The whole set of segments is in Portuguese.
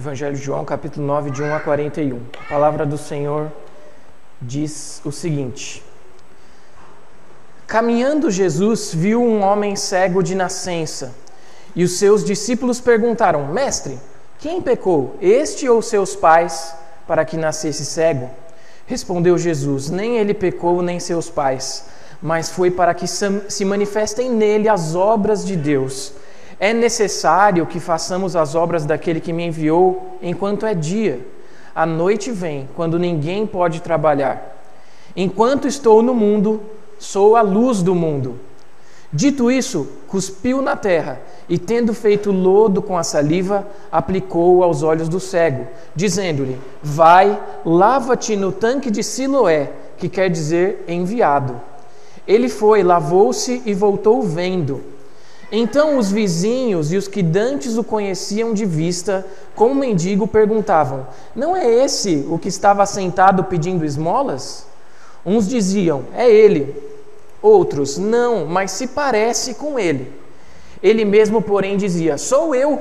Evangelho de João, capítulo 9, de 1 a 41. A palavra do Senhor diz o seguinte: Caminhando Jesus viu um homem cego de nascença, e os seus discípulos perguntaram: Mestre, quem pecou, este ou seus pais, para que nascesse cego? Respondeu Jesus: Nem ele pecou, nem seus pais, mas foi para que se manifestem nele as obras de Deus. É necessário que façamos as obras daquele que me enviou enquanto é dia. A noite vem, quando ninguém pode trabalhar. Enquanto estou no mundo, sou a luz do mundo. Dito isso, cuspiu na terra e, tendo feito lodo com a saliva, aplicou-o aos olhos do cego, dizendo-lhe: Vai, lava-te no tanque de Siloé, que quer dizer enviado. Ele foi, lavou-se e voltou vendo. Então os vizinhos e os que dantes o conheciam de vista, como mendigo, perguntavam: Não é esse o que estava sentado pedindo esmolas? Uns diziam: É ele. Outros: Não, mas se parece com ele. Ele mesmo, porém, dizia: Sou eu.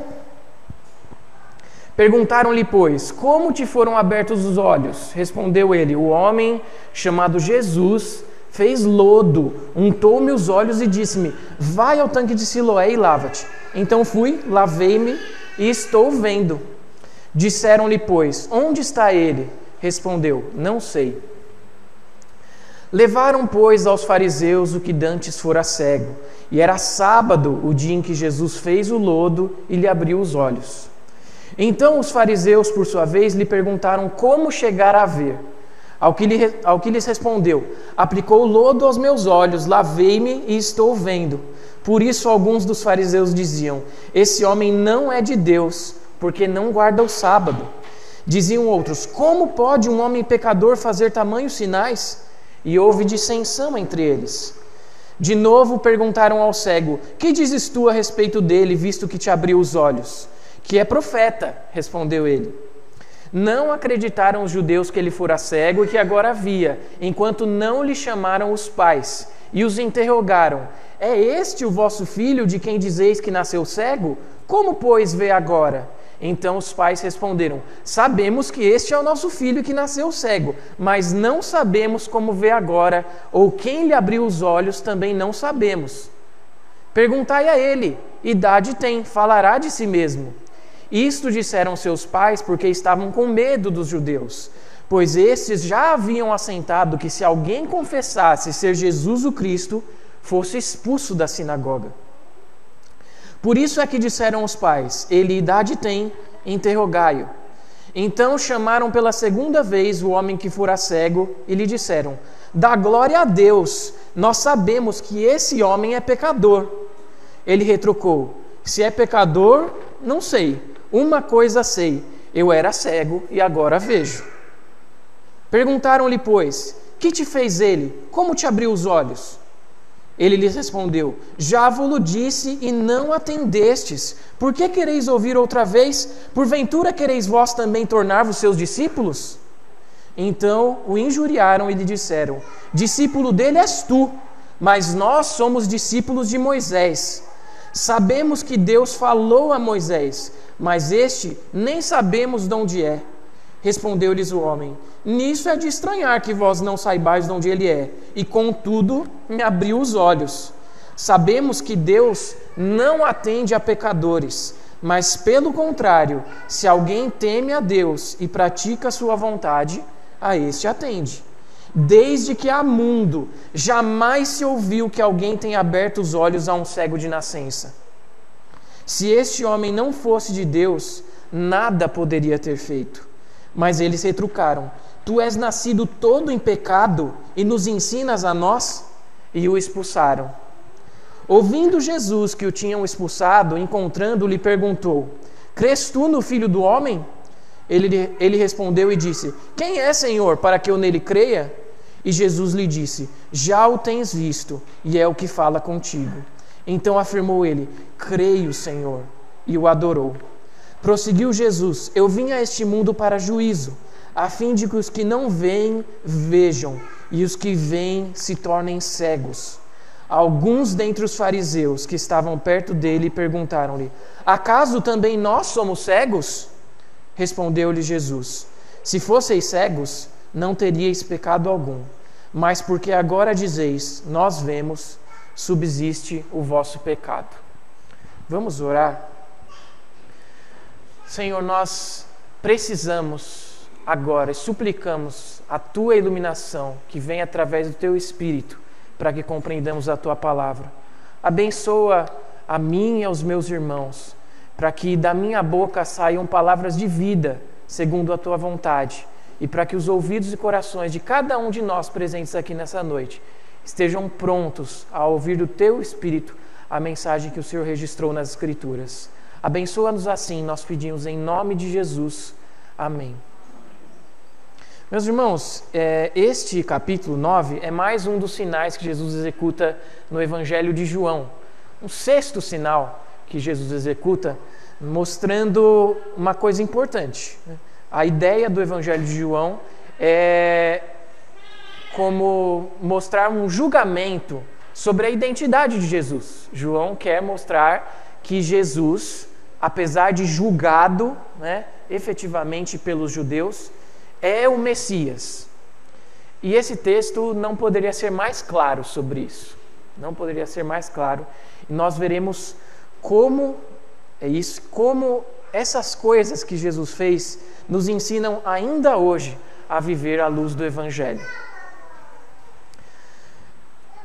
Perguntaram-lhe, pois: Como te foram abertos os olhos? Respondeu ele: O homem chamado Jesus fez lodo, untou-me os olhos e disse-me: Vai ao tanque de Siloé e lava-te. Então fui, lavei-me e estou vendo. Disseram-lhe, pois: Onde está ele? Respondeu: Não sei. Levaram, pois, aos fariseus o que dantes fora cego, e era sábado o dia em que Jesus fez o lodo e lhe abriu os olhos. Então os fariseus, por sua vez, lhe perguntaram como chegar a ver. Ao que lhes respondeu: Aplicou lodo aos meus olhos, lavei-me e estou vendo. Por isso alguns dos fariseus diziam: Esse homem não é de Deus, porque não guarda o sábado. Diziam outros: Como pode um homem pecador fazer tamanhos sinais? E houve dissensão entre eles. De novo perguntaram ao cego: Que dizes tu a respeito dele, visto que te abriu os olhos? Que é profeta, respondeu ele. Não acreditaram os judeus que ele fora cego e que agora via, enquanto não lhe chamaram os pais, e os interrogaram: É este o vosso filho de quem dizeis que nasceu cego? Como, pois, vê agora? Então os pais responderam: Sabemos que este é o nosso filho que nasceu cego, mas não sabemos como vê agora, ou quem lhe abriu os olhos também não sabemos. Perguntai a ele: idade tem, falará de si mesmo. Isto disseram seus pais porque estavam com medo dos judeus, pois estes já haviam assentado que se alguém confessasse ser Jesus o Cristo, fosse expulso da sinagoga. Por isso é que disseram os pais: Ele idade tem, interrogai-o. Então chamaram pela segunda vez o homem que fora cego e lhe disseram: Dá glória a Deus, nós sabemos que esse homem é pecador. Ele retrucou: Se é pecador, não sei. Uma coisa sei, eu era cego e agora vejo. Perguntaram-lhe, pois: Que te fez ele? Como te abriu os olhos? Ele lhes respondeu: Já vos disse e não atendestes. Por que quereis ouvir outra vez? Porventura quereis vós também tornar-vos seus discípulos? Então o injuriaram e lhe disseram: Discípulo dele és tu, mas nós somos discípulos de Moisés. Sabemos que Deus falou a Moisés, mas este nem sabemos de onde é. Respondeu-lhes o homem: Nisso é de estranhar que vós não saibais de onde ele é, e contudo me abriu os olhos. Sabemos que Deus não atende a pecadores, mas pelo contrário, se alguém teme a Deus e pratica a sua vontade, a este atende. Desde que há mundo, jamais se ouviu que alguém tenha aberto os olhos a um cego de nascença. Se este homem não fosse de Deus, nada poderia ter feito. Mas eles retrucaram: Tu és nascido todo em pecado e nos ensinas a nós? E o expulsaram. Ouvindo Jesus que o tinham expulsado, encontrando-lhe, perguntou: Crês tu no Filho do Homem? Ele respondeu e disse: Quem é, Senhor, para que eu nele creia? E Jesus lhe disse: Já o tens visto, e é o que fala contigo. Então afirmou ele: Creio, Senhor, e o adorou. Prosseguiu Jesus: Eu vim a este mundo para juízo, a fim de que os que não veem, vejam, e os que veem se tornem cegos. Alguns dentre os fariseus que estavam perto dele perguntaram-lhe: Acaso também nós somos cegos? Respondeu-lhe Jesus: Se fosseis cegos, não teríeis pecado algum, mas porque agora dizeis, nós vemos, subsiste o vosso pecado. Vamos orar? Senhor, nós precisamos agora e suplicamos a Tua iluminação que vem através do Teu Espírito para que compreendamos a Tua palavra. Abençoa a mim e aos meus irmãos, para que da minha boca saiam palavras de vida, segundo a Tua vontade, e para que os ouvidos e corações de cada um de nós presentes aqui nessa noite estejam prontos a ouvir do Teu Espírito a mensagem que o Senhor registrou nas Escrituras. Abençoa-nos assim, nós pedimos em nome de Jesus. Amém. Meus irmãos, este capítulo 9 é mais um dos sinais que Jesus executa no Evangelho de João. Um sexto sinal que Jesus executa, mostrando uma coisa importante. A ideia do Evangelho de João é como mostrar um julgamento sobre a identidade de Jesus. João quer mostrar que Jesus, apesar de julgado, efetivamente pelos judeus, é o Messias. E esse texto não poderia ser mais claro sobre isso. Não poderia ser mais claro. E nós veremos como essas coisas que Jesus fez nos ensinam ainda hoje a viver à luz do Evangelho.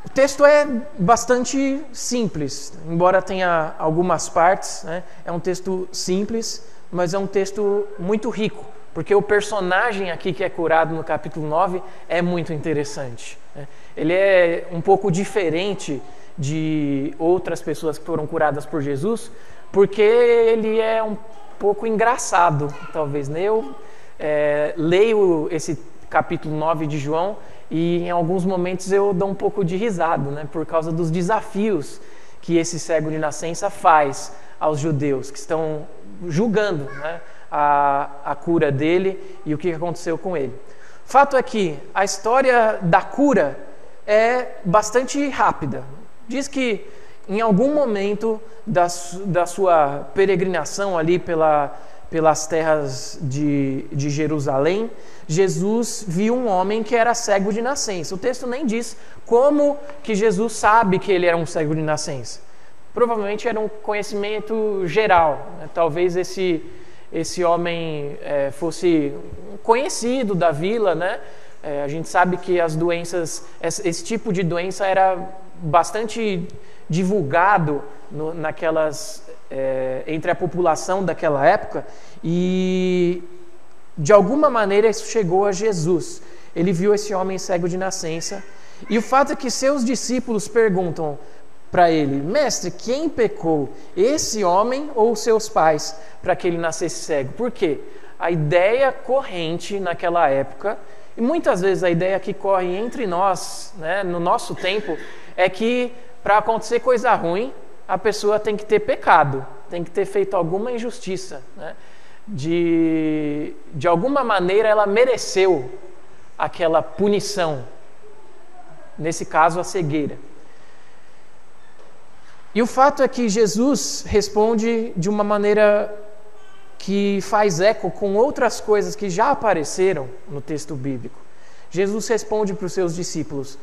O texto é bastante simples, embora tenha algumas partes, é um texto simples, mas é um texto muito rico, porque o personagem aqui que é curado no capítulo 9 é muito interessante. Ele é um pouco diferente de outras pessoas que foram curadas por Jesus, porque ele é um pouco engraçado, talvez. Eu leio esse capítulo 9 de João e em alguns momentos eu dou um pouco de risada, por causa dos desafios que esse cego de nascença faz aos judeus, que estão julgando a cura dele e o que aconteceu com ele. Fato é que a história da cura é bastante rápida. Diz que em algum momento da sua peregrinação ali pelas terras de Jerusalém, Jesus viu um homem que era cego de nascença. O texto nem diz como que Jesus sabe que ele era um cego de nascença. Provavelmente era um conhecimento geral. Talvez esse homem fosse conhecido da vila, a gente sabe que as doenças, esse tipo de doença era bastante divulgado entre a população daquela época, e de alguma maneira isso chegou a Jesus. Ele viu esse homem cego de nascença, e o fato é que seus discípulos perguntam para ele: Mestre, quem pecou, esse homem ou seus pais, para que ele nascesse cego? Por quê? A ideia corrente naquela época, e muitas vezes a ideia que corre entre nós, no nosso tempo, é que para acontecer coisa ruim, a pessoa tem que ter pecado, tem que ter feito alguma injustiça. De alguma maneira ela mereceu aquela punição, nesse caso a cegueira. E o fato é que Jesus responde de uma maneira que faz eco com outras coisas que já apareceram no texto bíblico. Jesus responde para os seus discípulos: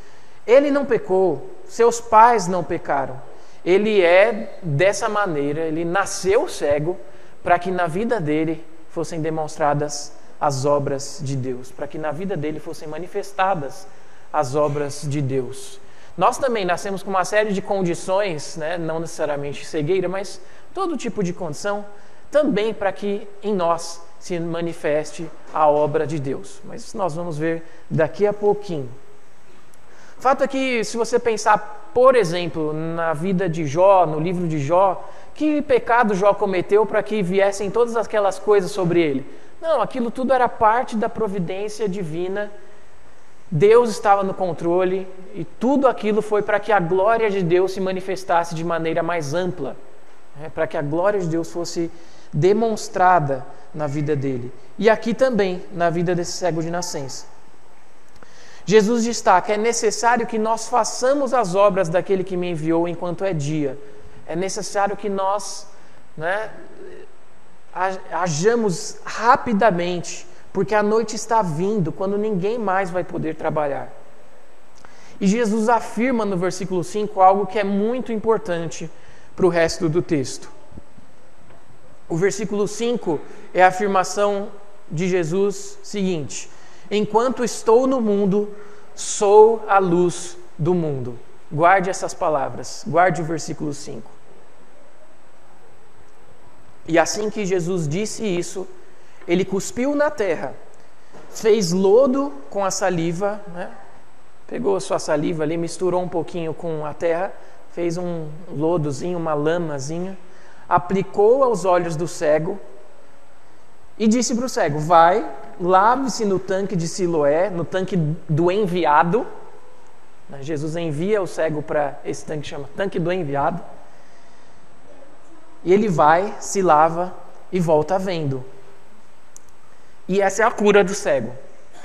ele não pecou, seus pais não pecaram. Ele é dessa maneira, ele nasceu cego para que na vida dele fossem demonstradas as obras de Deus, para que na vida dele fossem manifestadas as obras de Deus. Nós também nascemos com uma série de condições, não necessariamente cegueira, mas todo tipo de condição, também para que em nós se manifeste a obra de Deus. Mas isso nós vamos ver daqui a pouquinho. O fato é que, se você pensar, por exemplo, na vida de Jó, no livro de Jó, que pecado Jó cometeu para que viessem todas aquelas coisas sobre ele? Não, aquilo tudo era parte da providência divina. Deus estava no controle e tudo aquilo foi para que a glória de Deus se manifestasse de maneira mais ampla, para que a glória de Deus fosse demonstrada na vida dele. E aqui também, na vida desse cego de nascença. Jesus destaca: é necessário que nós façamos as obras daquele que me enviou enquanto é dia. É necessário que nós hajamos rapidamente, porque a noite está vindo, quando ninguém mais vai poder trabalhar. E Jesus afirma no versículo 5 algo que é muito importante para o resto do texto. O versículo 5 é a afirmação de Jesus seguinte: enquanto estou no mundo, sou a luz do mundo. Guarde essas palavras, guarde o versículo 5. E assim que Jesus disse isso, ele cuspiu na terra, fez lodo com a saliva, né? Pegou a sua saliva ali, misturou um pouquinho com a terra, fez um lodozinho, uma lamazinha, aplicou aos olhos do cego e disse para o cego: vai, lave-se no tanque de Siloé, no tanque do enviado. Jesus envia o cego para esse tanque que chama tanque do enviado. E ele vai, se lava e volta vendo. E essa é a cura do cego.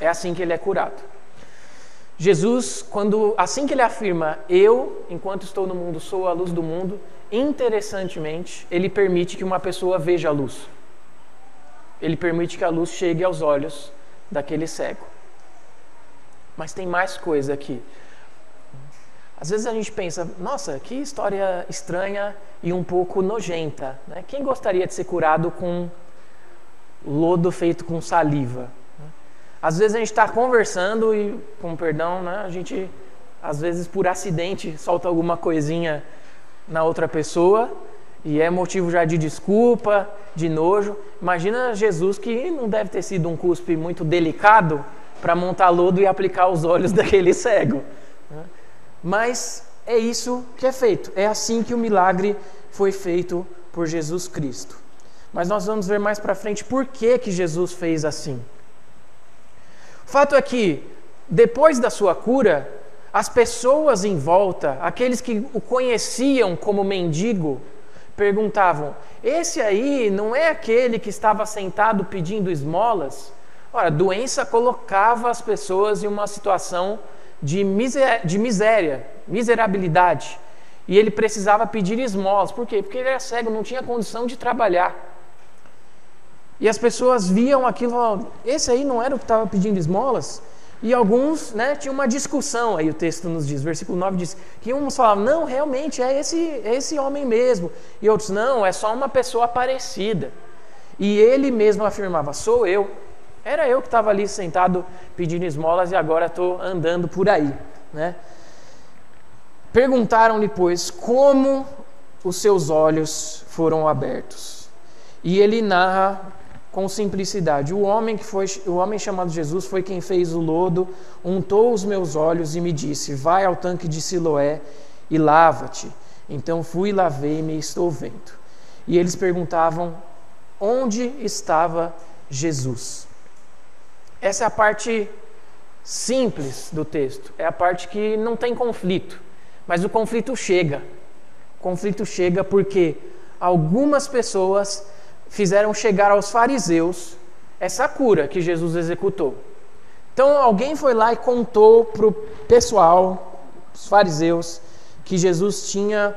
É assim que ele é curado. Jesus, assim que ele afirma, eu, enquanto estou no mundo, sou a luz do mundo, interessantemente, ele permite que uma pessoa veja a luz. Ele permite que a luz chegue aos olhos daquele cego. Mas tem mais coisa aqui. Às vezes a gente pensa, nossa, que história estranha e um pouco nojenta, né? Quem gostaria de ser curado com lodo feito com saliva? Às vezes a gente está conversando e, com perdão, né, a gente, às vezes por acidente, solta alguma coisinha na outra pessoa e é motivo já de desculpa, de nojo. Imagina Jesus, que não deve ter sido um cuspe muito delicado para montar lodo e aplicar aos olhos daquele cego. Mas é isso que é feito. É assim que o milagre foi feito por Jesus Cristo. Mas nós vamos ver mais para frente por que Jesus fez assim. O fato é que, depois da sua cura, as pessoas em volta, aqueles que o conheciam como mendigo, perguntavam: esse aí não é aquele que estava sentado pedindo esmolas? Ora, a doença colocava as pessoas em uma situação de miséria, miserabilidade. E ele precisava pedir esmolas. Por quê? Porque ele era cego, não tinha condição de trabalhar. E as pessoas viam aquilo e falavam: esse aí não era o que estava pedindo esmolas? E alguns, né, tinham uma discussão, aí o texto nos diz, versículo 9 diz, que uns falavam: não, realmente é esse homem mesmo. E outros: não, é só uma pessoa parecida. E ele mesmo afirmava: sou eu. Era eu que estava ali sentado pedindo esmolas e agora estou andando por aí, né? Perguntaram-lhe, pois, como os seus olhos foram abertos. E ele narra com simplicidade: o homem chamado Jesus foi quem fez o lodo, untou os meus olhos e me disse: vai ao tanque de Siloé e lava-te. Então fui, lavei-me e estou vendo. E eles perguntavam: onde estava Jesus? Essa é a parte simples do texto, é a parte que não tem conflito, mas o conflito chega. O conflito chega porque algumas pessoas fizeram chegar aos fariseus essa cura que Jesus executou. Então alguém foi lá e contou para o pessoal, os fariseus, que Jesus tinha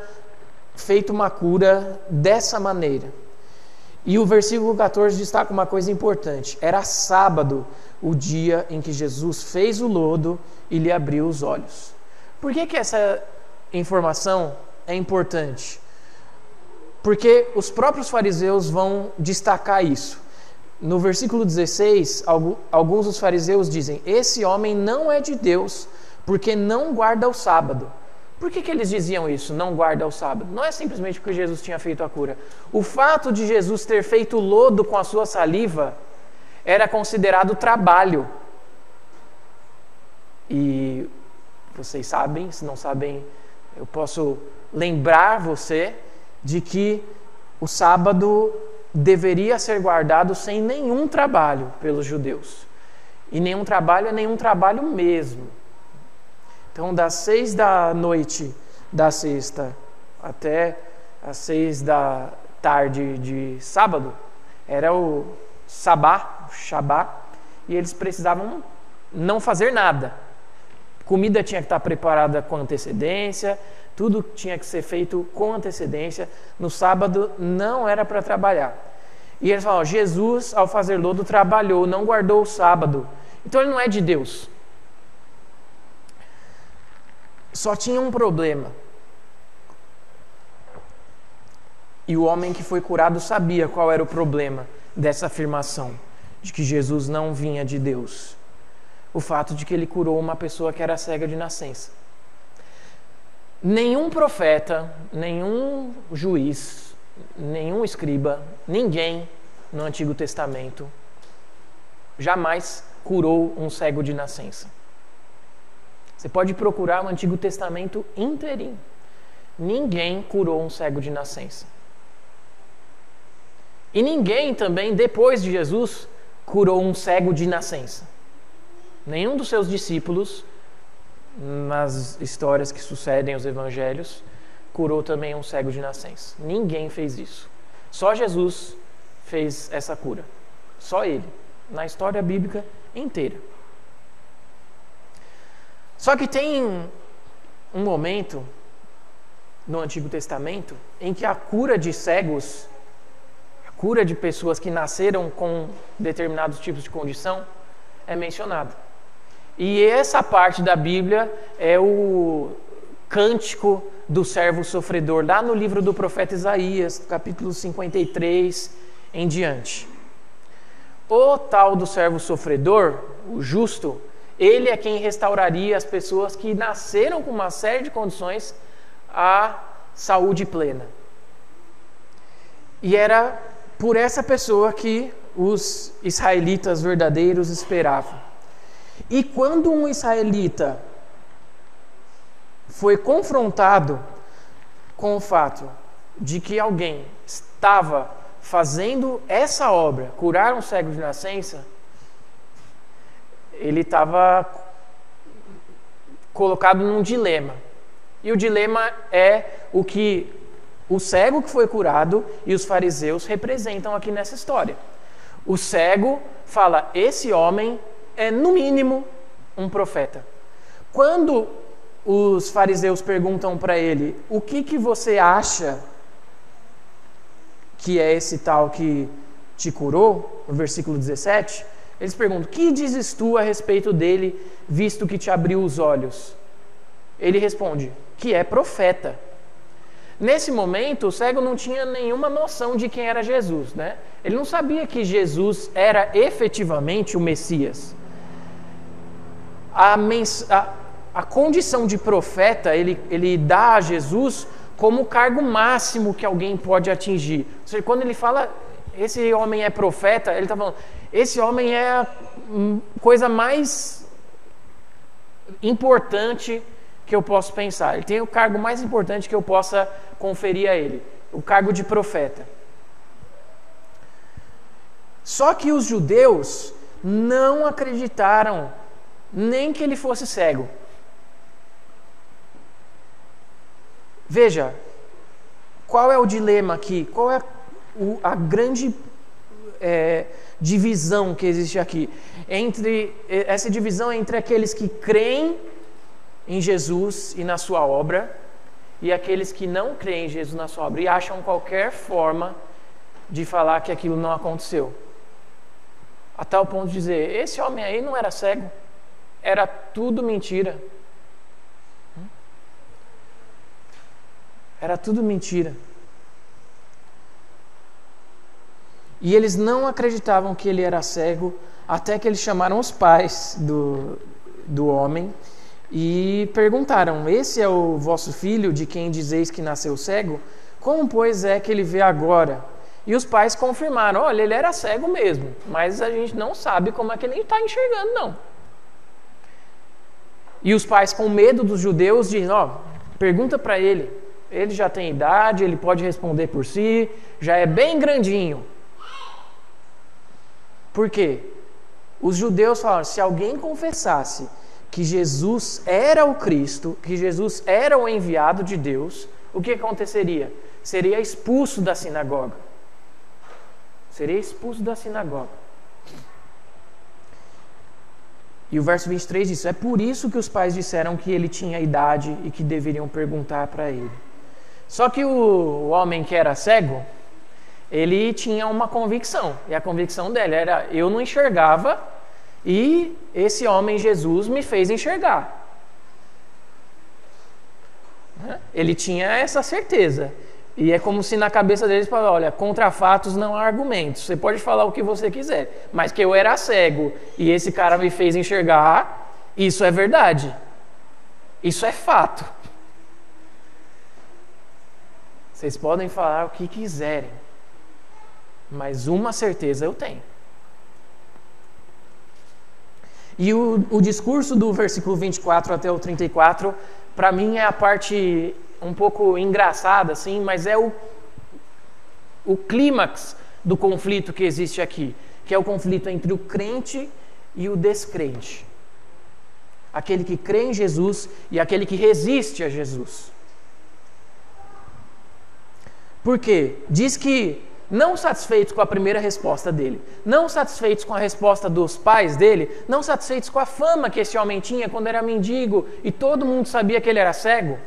feito uma cura dessa maneira. E o versículo 14 destaca uma coisa importante: era sábado o dia em que Jesus fez o lodo e lhe abriu os olhos. Por que essa informação é importante? Porque os próprios fariseus vão destacar isso. No versículo 16, alguns dos fariseus dizem: esse homem não é de Deus, porque não guarda o sábado. Por que eles diziam isso, não guarda o sábado? Não é simplesmente porque Jesus tinha feito a cura. O fato de Jesus ter feito lodo com a sua saliva era considerado trabalho. E vocês sabem, se não sabem, eu posso lembrar você de que o sábado deveria ser guardado sem nenhum trabalho pelos judeus. E nenhum trabalho é nenhum trabalho mesmo. Então, das 6 da noite da sexta até as 6 da tarde de sábado, era o sabá, o shabá, e eles precisavam não fazer nada. Comida tinha que estar preparada com antecedência, tudo tinha que ser feito com antecedência. No sábado não era para trabalhar. E eles falam, Jesus, ao fazer lodo, trabalhou, não guardou o sábado. Então ele não é de Deus. Só tinha um problema. E o homem que foi curado sabia qual era o problema dessa afirmação, de que Jesus não vinha de Deus. O fato de que ele curou uma pessoa que era cega de nascença. Nenhum profeta, nenhum juiz, nenhum escriba, ninguém no Antigo Testamento jamais curou um cego de nascença. Você pode procurar o Antigo Testamento inteirinho. Ninguém curou um cego de nascença. E ninguém também, depois de Jesus, curou um cego de nascença. Nenhum dos seus discípulos, nas histórias que sucedem os evangelhos, curou também um cego de nascença. Ninguém fez isso. Só Jesus fez essa cura. Só ele. Na história bíblica inteira. Só que tem um momento no Antigo Testamento em que a cura de cegos, a cura de pessoas que nasceram com determinados tipos de condição, é mencionada. E essa parte da Bíblia é o cântico do servo sofredor, lá no livro do profeta Isaías, capítulo 53 em diante. O tal do servo sofredor, o justo, ele é quem restauraria as pessoas que nasceram com uma série de condições à saúde plena. E era por essa pessoa que os israelitas verdadeiros esperavam. E quando um israelita foi confrontado com o fato de que alguém estava fazendo essa obra, curar um cego de nascença, ele estava colocado num dilema. E o dilema é o que o cego que foi curado e os fariseus representam aqui nessa história. O cego fala, esse homem é, no mínimo, um profeta. Quando os fariseus perguntam para ele, o que você acha que é esse tal que te curou, no versículo 17, eles perguntam, que dizes tu a respeito dele, visto que te abriu os olhos? Ele responde, que é profeta. Nesse momento, o cego não tinha nenhuma noção de quem era Jesus, né? Ele não sabia que Jesus era efetivamente o Messias. A condição de profeta, ele dá a Jesus como o cargo máximo que alguém pode atingir. Ou seja, quando ele fala, esse homem é profeta, ele está falando, esse homem é a coisa mais importante que eu posso pensar. Ele tem o cargo mais importante que eu possa conferir a ele, o cargo de profeta. Só que os judeus não acreditaram nem que ele fosse cego. Veja, qual é o dilema aqui? Qual é a grande divisão que existe aqui? Essa divisão é entre aqueles que creem em Jesus e na sua obra e aqueles que não creem em Jesus na sua obra e acham qualquer forma de falar que aquilo não aconteceu. A tal ponto de dizer, esse homem aí não era cego. Era tudo mentira. Era tudo mentira. E eles não acreditavam que ele era cego, até que eles chamaram os pais do homem e perguntaram, esse é o vosso filho, de quem dizeis que nasceu cego? Como, pois, é que ele vê agora? E os pais confirmaram, olha, ele era cego mesmo, mas a gente não sabe como é que ele está enxergando, não. E os pais, com medo dos judeus, dizem, pergunta para ele. Ele já tem idade, ele pode responder por si, já é bem grandinho. Por quê? Os judeus falaram, se alguém confessasse que Jesus era o Cristo, que Jesus era o enviado de Deus, o que aconteceria? Seria expulso da sinagoga. Seria expulso da sinagoga. E o verso 23 diz, é por isso que os pais disseram que ele tinha idade e que deveriam perguntar para ele. Só que o homem que era cego, Ele tinha uma convicção, e a convicção dele era: eu não enxergava e esse homem Jesus me fez enxergar. Ele tinha essa certeza. E é como se na cabeça deles falasse: olha, contra fatos não há argumentos. Você pode falar o que você quiser, mas que eu era cego e esse cara me fez enxergar, isso é verdade. Isso é fato. Vocês podem falar o que quiserem, mas uma certeza eu tenho. E o discurso do versículo 24 até o 34, para mim é a parte um pouco engraçada, assim, mas é o clímax do conflito que existe aqui, que é o conflito entre o crente e o descrente. Aquele que crê em Jesus e aquele que resiste a Jesus. Por quê? Diz que, não satisfeitos com a primeira resposta dele, não satisfeitos com a resposta dos pais dele, não satisfeitos com a fama que esse homem tinha quando era mendigo e todo mundo sabia que ele era cego,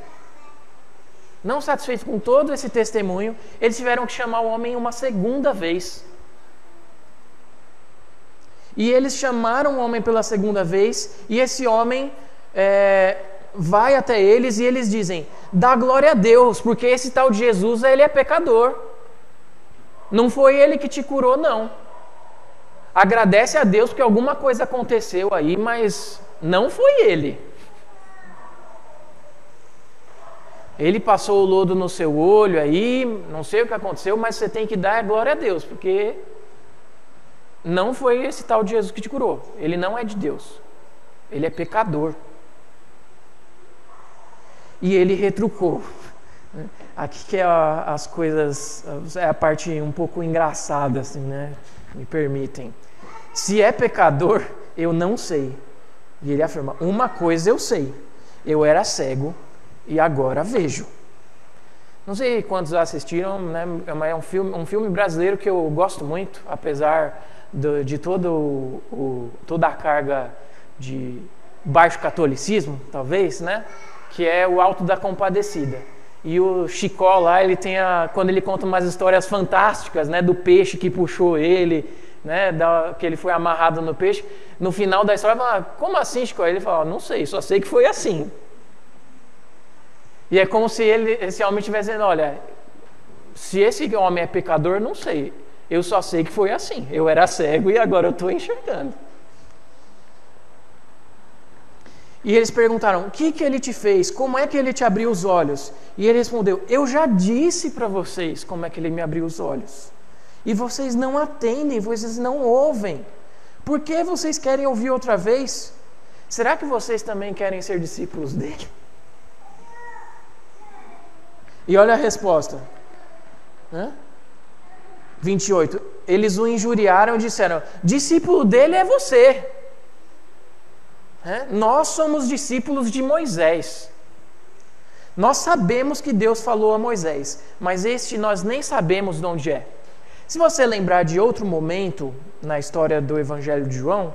não satisfeitos com todo esse testemunho, eles tiveram que chamar o homem uma segunda vez. E eles chamaram o homem pela segunda vez, e esse homem vai até eles e eles dizem: dá glória a Deus, porque esse tal de Jesus, ele é pecador. Não foi ele que te curou, não. Agradece a Deus porque alguma coisa aconteceu aí, mas não foi ele. Ele passou o lodo no seu olho aí, não sei o que aconteceu, mas você tem que dar glória a Deus, porque não foi esse tal de Jesus que te curou. Ele não é de Deus. Ele é pecador. E ele retrucou. Aqui que é as coisas, é a parte um pouco engraçada, assim, né? Me permitem. Se é pecador, eu não sei. E ele afirma: uma coisa eu sei, eu era cego e agora vejo. Não sei quantos assistiram, né? É um filme brasileiro que eu gosto muito, apesar de toda a carga de baixo catolicismo, talvez, né? Que é o Alto da Compadecida. E o Chicó lá, ele tem quando ele conta umas histórias fantásticas, né, do peixe que puxou ele, né, que ele foi amarrado no peixe. No final da história, fala: como assim, Chicó? Ele fala: não sei, só sei que foi assim. E é como se esse homem estivesse dizendo: olha, se esse homem é pecador, não sei. Eu só sei que foi assim. Eu era cego e agora eu estou enxergando. E eles perguntaram: o que ele te fez? Como é que ele te abriu os olhos? E ele respondeu: eu já disse para vocês como é que ele me abriu os olhos. E vocês não atendem, vocês não ouvem. Por que vocês querem ouvir outra vez? Será que vocês também querem ser discípulos dele? E olha a resposta. 28. Eles o injuriaram e disseram: discípulo dele é você. Nós somos discípulos de Moisés. Nós sabemos que Deus falou a Moisés, mas este nós nem sabemos de onde é. Se você lembrar de outro momento na história do Evangelho de João,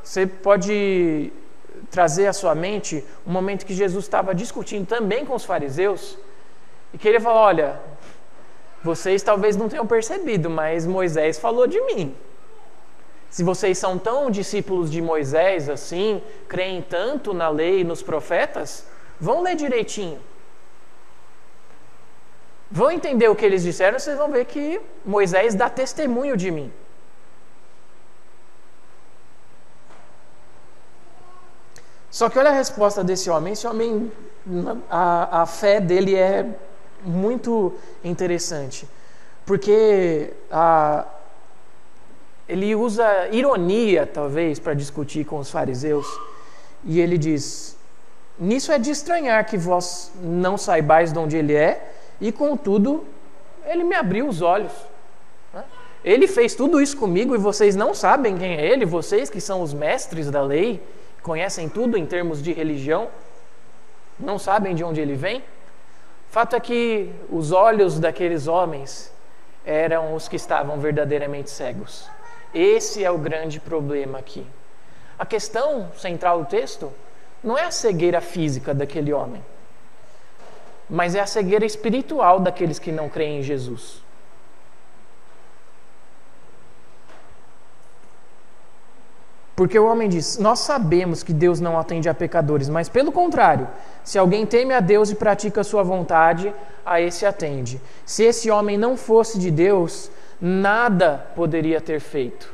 você pode trazer à sua mente um momento que Jesus estava discutindo também com os fariseus e que ele falou: olha, vocês talvez não tenham percebido, mas Moisés falou de mim. Se vocês são tão discípulos de Moisés assim, creem tanto na lei e nos profetas, vão ler direitinho. Vão entender o que eles disseram, vocês vão ver que Moisés dá testemunho de mim. Só que olha a resposta desse homem. Esse homem, a fé dele é muito interessante. Porque ele usa ironia, talvez, para discutir com os fariseus. E ele diz: nisso é de estranhar que vós não saibais de onde ele é, e contudo, ele me abriu os olhos. Ele fez tudo isso comigo e vocês não sabem quem é ele? Vocês que são os mestres da lei, conhecem tudo em termos de religião, não sabem de onde ele vem? Fato é que os olhos daqueles homens eram os que estavam verdadeiramente cegos. Esse é o grande problema aqui. A questão central do texto não é a cegueira física daquele homem, mas é a cegueira espiritual daqueles que não creem em Jesus. Porque o homem diz: nós sabemos que Deus não atende a pecadores, mas pelo contrário, se alguém teme a Deus e pratica a sua vontade, a esse atende. Se esse homem não fosse de Deus, nada poderia ter feito.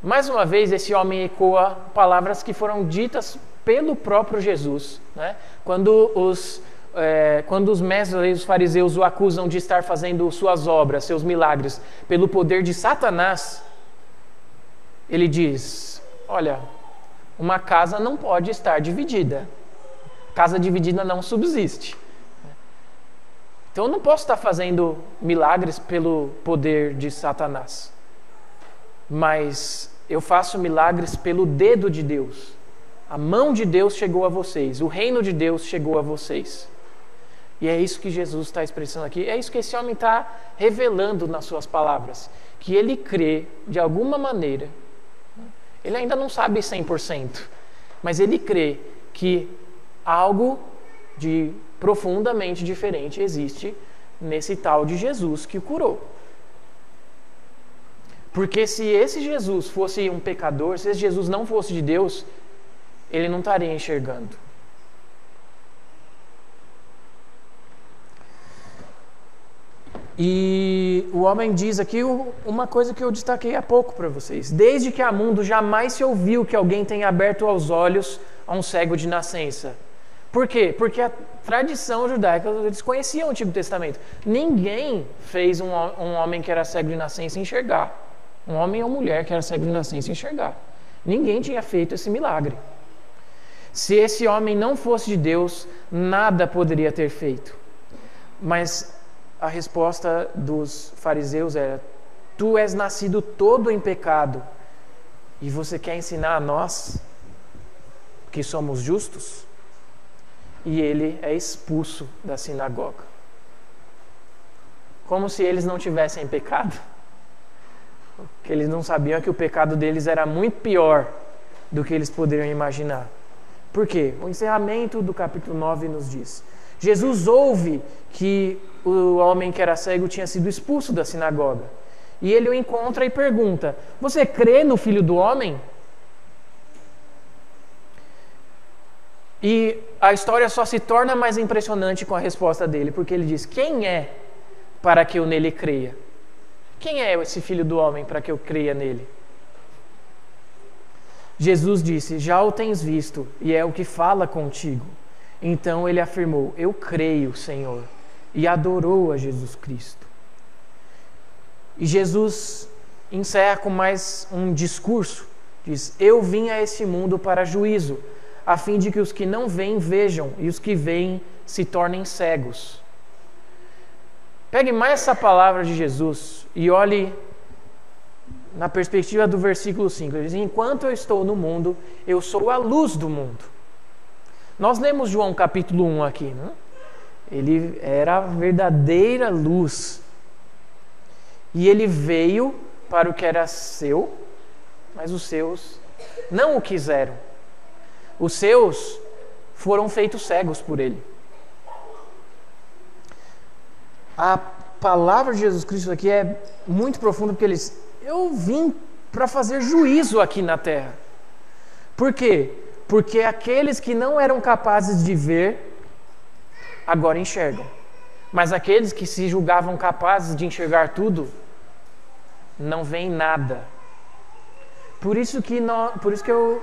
Mais uma vez, esse homem ecoa palavras que foram ditas pelo próprio Jesus, né? Quando os mestres, os fariseus, o acusam de estar fazendo suas obras, seus milagres, pelo poder de Satanás, ele diz: olha, uma casa não pode estar dividida. Casa dividida não subsiste. Então eu não posso estar fazendo milagres pelo poder de Satanás. Mas eu faço milagres pelo dedo de Deus. A mão de Deus chegou a vocês. O reino de Deus chegou a vocês. E é isso que Jesus está expressando aqui. É isso que esse homem está revelando nas suas palavras. Que ele crê, de alguma maneira, ele ainda não sabe 100%, mas ele crê que algo de profundamente diferente existe nesse tal de Jesus que o curou. Porque se esse Jesus fosse um pecador, se esse Jesus não fosse de Deus, ele não estaria enxergando. E o homem diz aqui uma coisa que eu destaquei há pouco para vocês. Desde que há mundo jamais se ouviu que alguém tenha aberto os olhos a um cego de nascença. Por quê? Porque a tradição judaica, eles conheciam o Antigo Testamento. Ninguém fez um homem que era cego de nascença enxergar. Um homem ou mulher que era cego de nascença enxergar. Ninguém tinha feito esse milagre. Se esse homem não fosse de Deus, nada poderia ter feito. Mas a resposta dos fariseus era: tu és nascido todo em pecado e você quer ensinar a nós que somos justos? E ele é expulso da sinagoga. Como se eles não tivessem pecado. O que eles não sabiam é que o pecado deles era muito pior do que eles poderiam imaginar. Por quê? O encerramento do capítulo 9 nos diz: Jesus ouve que o homem que era cego tinha sido expulso da sinagoga. E ele o encontra e pergunta: você crê no Filho do Homem? E a história só se torna mais impressionante com a resposta dele, porque ele diz: quem é para que eu nele creia? Quem é esse Filho do Homem para que eu creia nele? Jesus disse: já o tens visto, e é o que fala contigo. Então ele afirmou: eu creio, Senhor, e adorou a Jesus Cristo. E Jesus encerra com mais um discurso. Diz: eu vim a esse mundo para juízo, a fim de que os que não veem vejam, e os que veem se tornem cegos. Pegue mais essa palavra de Jesus e olhe na perspectiva do versículo 5. Ele diz: enquanto eu estou no mundo, eu sou a luz do mundo. Nós lemos João capítulo 1 aqui, né? Ele era a verdadeira luz. E ele veio para o que era seu, mas os seus não o quiseram. Os seus foram feitos cegos por ele. A palavra de Jesus Cristo aqui é muito profunda, porque ele diz: eu vim para fazer juízo aqui na terra. Por quê? Porque aqueles que não eram capazes de ver, agora enxergam. Mas aqueles que se julgavam capazes de enxergar tudo, não veem nada. Por isso que eu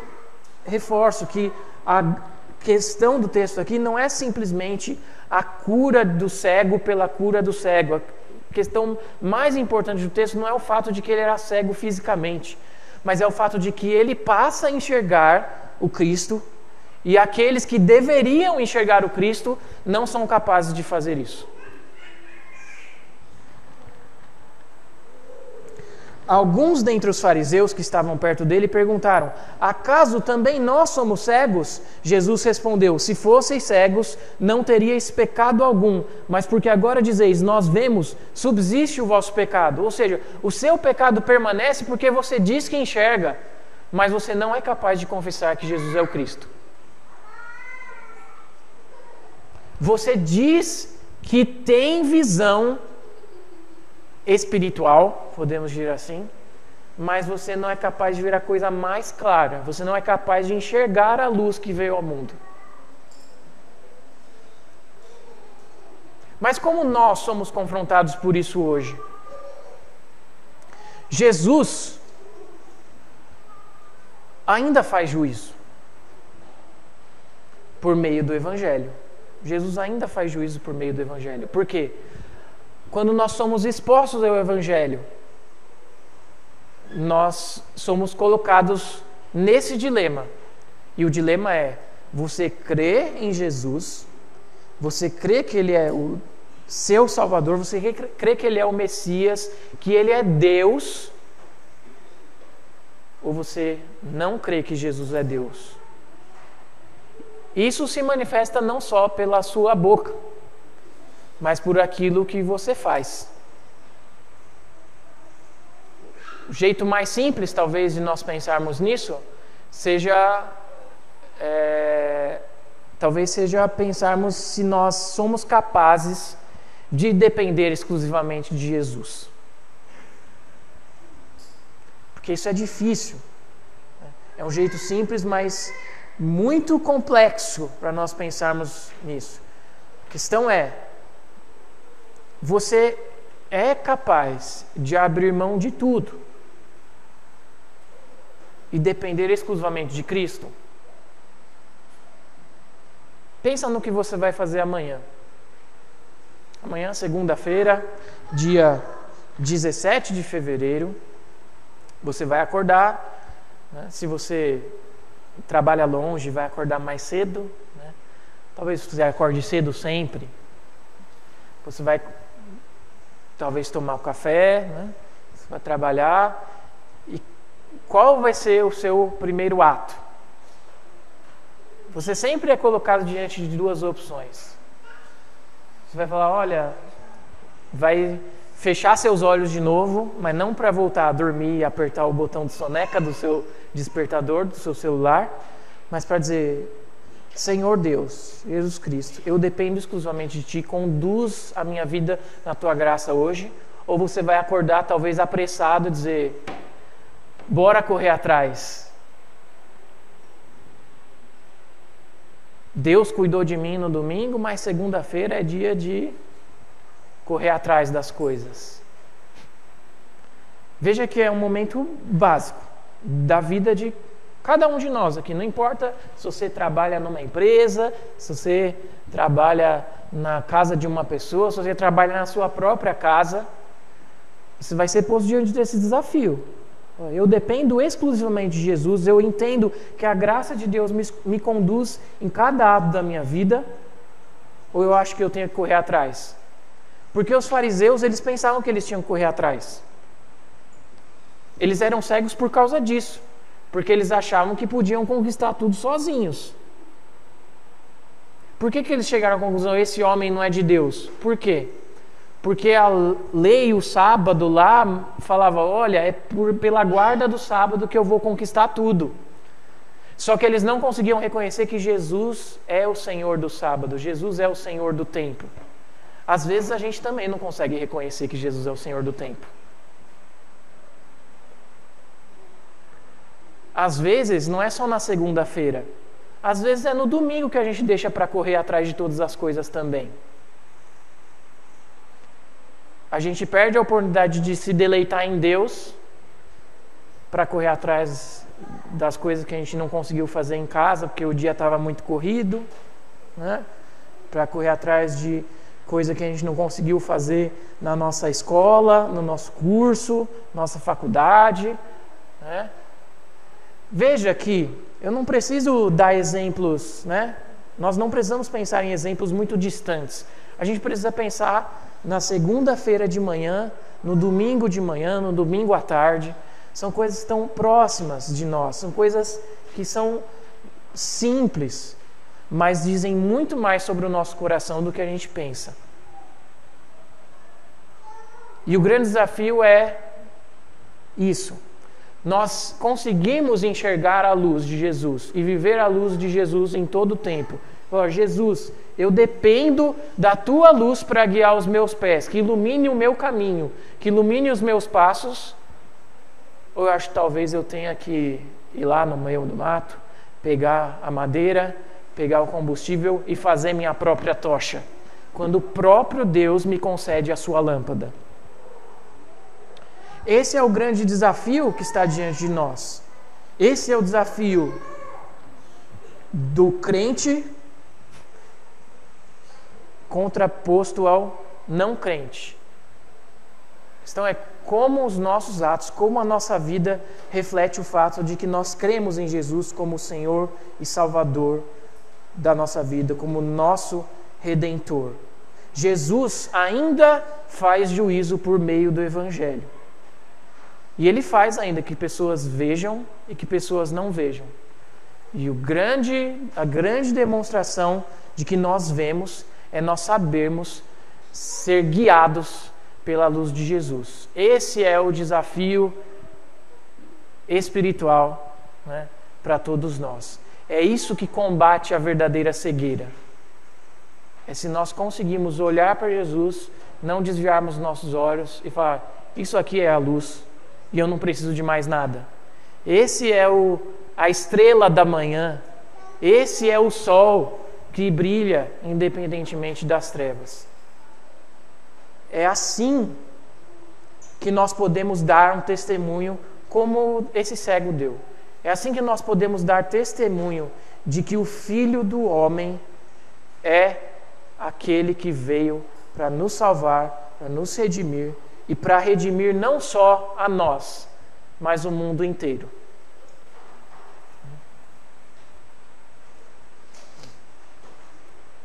reforço que a questão do texto aqui não é simplesmente a cura do cego pela cura do cego. A questão mais importante do texto não é o fato de que ele era cego fisicamente, mas é o fato de que ele passa a enxergar o Cristo, e aqueles que deveriam enxergar o Cristo não são capazes de fazer isso. Alguns dentre os fariseus que estavam perto dele perguntaram: acaso também nós somos cegos? Jesus respondeu: se fosseis cegos, não teríeis pecado algum, mas porque agora dizeis, nós vemos, subsiste o vosso pecado. Ou seja, o seu pecado permanece porque você diz que enxerga, mas você não é capaz de confessar que Jesus é o Cristo. Você diz que tem visão espiritual, podemos dizer assim, mas você não é capaz de ver a coisa mais clara. Você não é capaz de enxergar a luz que veio ao mundo. Mas como nós somos confrontados por isso hoje? Jesus ainda faz juízo por meio do Evangelho. Jesus ainda faz juízo por meio do Evangelho. Por quê? Quando nós somos expostos ao Evangelho, nós somos colocados nesse dilema. E o dilema é: você crê em Jesus, você crê que Ele é o seu Salvador, você crê que Ele é o Messias, que Ele é Deus, ou você não crê que Jesus é Deus? Isso se manifesta não só pela sua boca, mas por aquilo que você faz. O jeito mais simples, talvez, de nós pensarmos nisso, talvez seja pensarmos se nós somos capazes de depender exclusivamente de Jesus. Porque isso é difícil. É um jeito simples, mas muito complexo para nós pensarmos nisso. A questão é: você é capaz de abrir mão de tudo e depender exclusivamente de Cristo? Pensa no que você vai fazer amanhã. Amanhã, segunda-feira, dia 17 de fevereiro, você vai acordar, né? Se você trabalha longe, vai acordar mais cedo, né? Talvez você acorde cedo sempre. Você vai talvez tomar um café, né? Você vai trabalhar. E qual vai ser o seu primeiro ato? Você sempre é colocado diante de duas opções. Você vai falar: olha, vai fechar seus olhos de novo, mas não para voltar a dormir e apertar o botão de soneca do seu despertador, do seu celular, mas para dizer: Senhor Deus, Jesus Cristo, eu dependo exclusivamente de Ti, conduz a minha vida na Tua graça hoje. Ou você vai acordar talvez apressado e dizer: bora correr atrás. Deus cuidou de mim no domingo, mas segunda-feira é dia de correr atrás das coisas. Veja que é um momento básico da vida de cada um de nós aqui. Não importa se você trabalha numa empresa, se você trabalha na casa de uma pessoa, se você trabalha na sua própria casa, você vai ser posto diante desse desafio. Eu dependo exclusivamente de Jesus, eu entendo que a graça de Deus me conduz em cada ato da minha vida, ou eu acho que eu tenho que correr atrás? Porque os fariseus, eles pensavam que eles tinham que correr atrás. Eles eram cegos por causa disso, porque eles achavam que podiam conquistar tudo sozinhos. Por que eles chegaram à conclusão: esse homem não é de Deus? Por quê? Porque a lei, o sábado lá, falava: olha, é pela guarda do sábado que eu vou conquistar tudo. Só que eles não conseguiam reconhecer que Jesus é o Senhor do sábado, Jesus é o Senhor do tempo. Às vezes a gente também não consegue reconhecer que Jesus é o Senhor do tempo. Às vezes não é só na segunda-feira, às vezes é no domingo que a gente deixa para correr atrás de todas as coisas também. A gente perde a oportunidade de se deleitar em Deus para correr atrás das coisas que a gente não conseguiu fazer em casa porque o dia estava muito corrido, né? Para correr atrás de coisa que a gente não conseguiu fazer na nossa escola, no nosso curso, nossa faculdade, né? Veja que eu não preciso dar exemplos, né? Nós não precisamos pensar em exemplos muito distantes. A gente precisa pensar na segunda-feira de manhã, no domingo de manhã, no domingo à tarde. São coisas que estão próximas de nós, são coisas que são simples, mas dizem muito mais sobre o nosso coração do que a gente pensa. E o grande desafio é isso. Nós conseguimos enxergar a luz de Jesus e viver a luz de Jesus em todo o tempo. Jesus, eu dependo da Tua luz para guiar os meus pés, que ilumine o meu caminho, que ilumine os meus passos, ou eu acho que talvez eu tenha que ir lá no meio do mato, pegar a madeira, pegar o combustível e fazer minha própria tocha, quando o próprio Deus me concede a sua lâmpada. Esse é o grande desafio que está diante de nós. Esse é o desafio do crente contraposto ao não crente. A questão é como os nossos atos, como a nossa vida reflete o fato de que nós cremos em Jesus como Senhor e Salvador da nossa vida, como nosso Redentor. Jesus ainda faz juízo por meio do Evangelho. E Ele faz ainda que pessoas vejam e que pessoas não vejam. E a grande demonstração de que nós vemos é nós sabermos ser guiados pela luz de Jesus. Esse é o desafio espiritual, né, para todos nós. É isso que combate a verdadeira cegueira. É se nós conseguimos olhar para Jesus, não desviarmos nossos olhos e falar, isso aqui é a luz e eu não preciso de mais nada. Esse é a estrela da manhã. Esse é o sol que brilha independentemente das trevas. É assim que nós podemos dar um testemunho como esse cego deu. É assim que nós podemos dar testemunho de que o Filho do Homem é aquele que veio para nos salvar, para nos redimir e para redimir não só a nós, mas o mundo inteiro.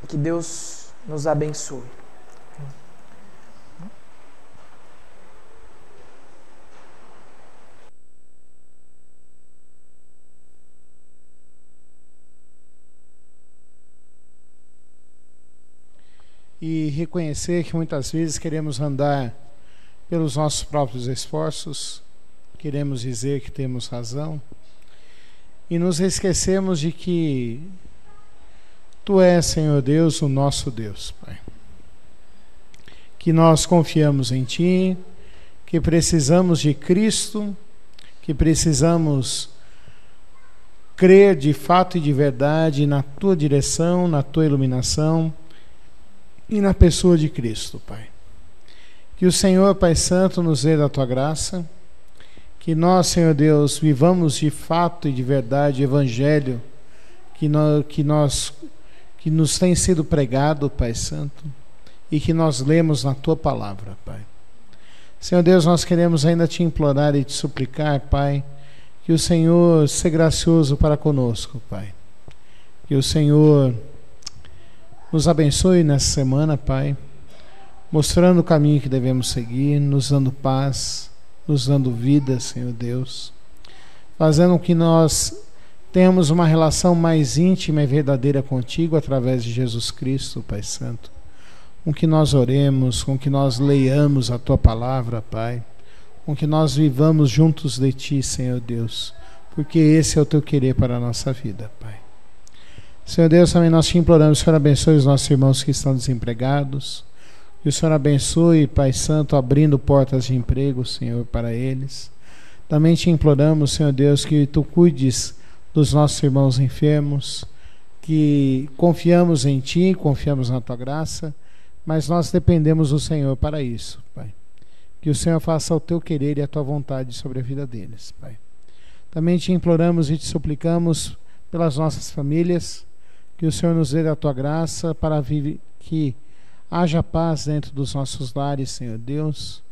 Que Deus nos abençoe. E reconhecer que muitas vezes queremos andar pelos nossos próprios esforços, queremos dizer que temos razão e nos esquecemos de que Tu és, Senhor Deus, o nosso Deus, Pai. Que nós confiamos em Ti, que precisamos de Cristo, que precisamos crer de fato e de verdade na Tua direção, na Tua iluminação e na pessoa de Cristo, Pai. Que o Senhor, Pai Santo, nos dê da Tua graça, que nós, Senhor Deus, vivamos de fato e de verdade o Evangelho que nos tem sido pregado, Pai Santo, e que nós lemos na Tua palavra, Pai. Senhor Deus, nós queremos ainda Te implorar e Te suplicar, Pai, que o Senhor seja gracioso para conosco, Pai. Que o Senhor nos abençoe nessa semana, Pai, mostrando o caminho que devemos seguir, nos dando paz, nos dando vida, Senhor Deus, fazendo com que nós tenhamos uma relação mais íntima e verdadeira contigo através de Jesus Cristo, Pai Santo. Com que nós oremos, com que nós leiamos a Tua palavra, Pai. Com que nós vivamos juntos de Ti, Senhor Deus. Porque esse é o Teu querer para a nossa vida, Pai. Senhor Deus, também nós Te imploramos, Senhor, abençoe os nossos irmãos que estão desempregados. Que o Senhor abençoe, Pai Santo, abrindo portas de emprego, Senhor, para eles. Também Te imploramos, Senhor Deus, que Tu cuides dos nossos irmãos enfermos, que confiamos em Ti, confiamos na Tua graça, mas nós dependemos do Senhor para isso, Pai. Que o Senhor faça o Teu querer e a Tua vontade sobre a vida deles, Pai. Também Te imploramos e Te suplicamos pelas nossas famílias, que o Senhor nos dê a Tua graça para que haja paz dentro dos nossos lares, Senhor Deus,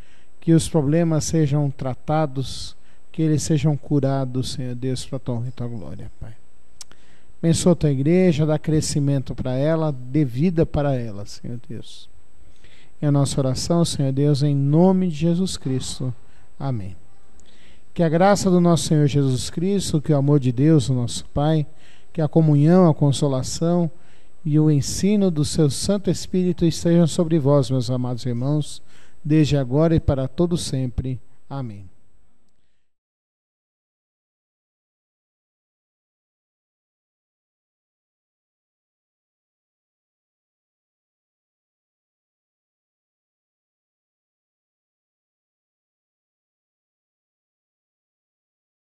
que os problemas sejam tratados, que eles sejam curados, Senhor Deus, para a Tua honra e Tua glória, Pai. Abençoa a Tua igreja, dá crescimento para ela, dê vida para ela, Senhor Deus. É a nossa oração, Senhor Deus, em nome de Jesus Cristo. Amém. Que a graça do nosso Senhor Jesus Cristo, que o amor de Deus, o nosso Pai, que a comunhão, a consolação e o ensino do Seu Santo Espírito estejam sobre vós, meus amados irmãos, desde agora e para todo sempre. Amém.